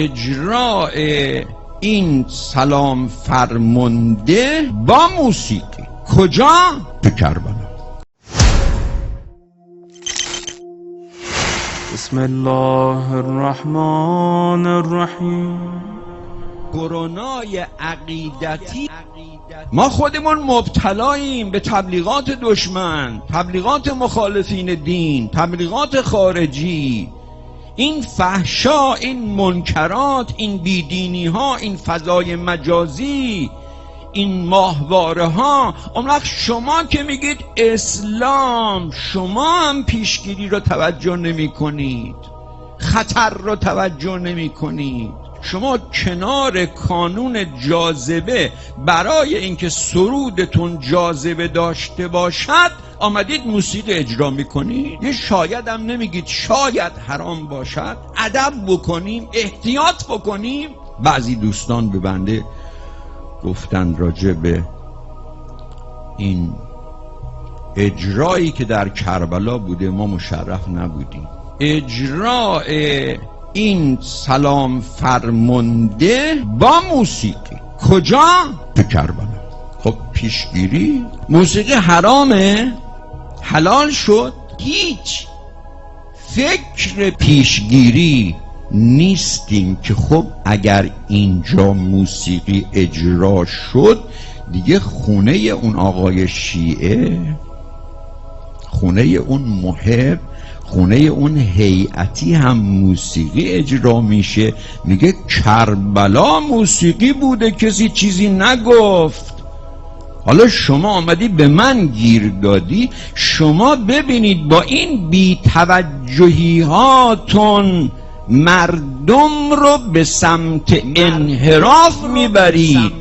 اجراء این سلام فرمانده با موسیقی کجا؟ تو کربلا. بسم الله الرحمن الرحیم. کرونای عقیدتی ما خودمون مبتلاییم به تبلیغات دشمن، تبلیغات مخالفین دین، تبلیغات خارجی، این فحشا، این منکرات، این بیدینی ها، این فضای مجازی، این ماهواره ها. اون وقت شما که میگید اسلام، شما هم پیشگیری رو توجه نمی کنید، خطر رو توجه نمی کنید. شما کنار کانون جاذبه برای اینکه سرودتون جاذبه داشته باشد آمدید موسیقی اجرا میکنید. یه شاید هم نمیگید شاید حرام باشد، ادب بکنیم، احتیاط بکنیم. بعضی دوستان به بنده گفتن راجع به این اجرایی که در کربلا بوده ما مشرف نبودیم. اجراء این سلام فرمانده با موسیقی کجا؟ تو کربلا. خب پیشگیری موسیقی حرامه؟ حلال شد؟ هیچ فکر پیشگیری نیستیم که خب اگر اینجا موسیقی اجرا شد دیگه خونه اون آقای شیعه، خونه اون محب، خونه اون هیئتی هم موسیقی اجرا میشه. میگه کربلا موسیقی بوده، کسی چیزی نگفت. حالا شما آمدی به من گیر دادی. شما ببینید با این بی‌توجهی هاتون مردم رو به سمت انحراف میبرید.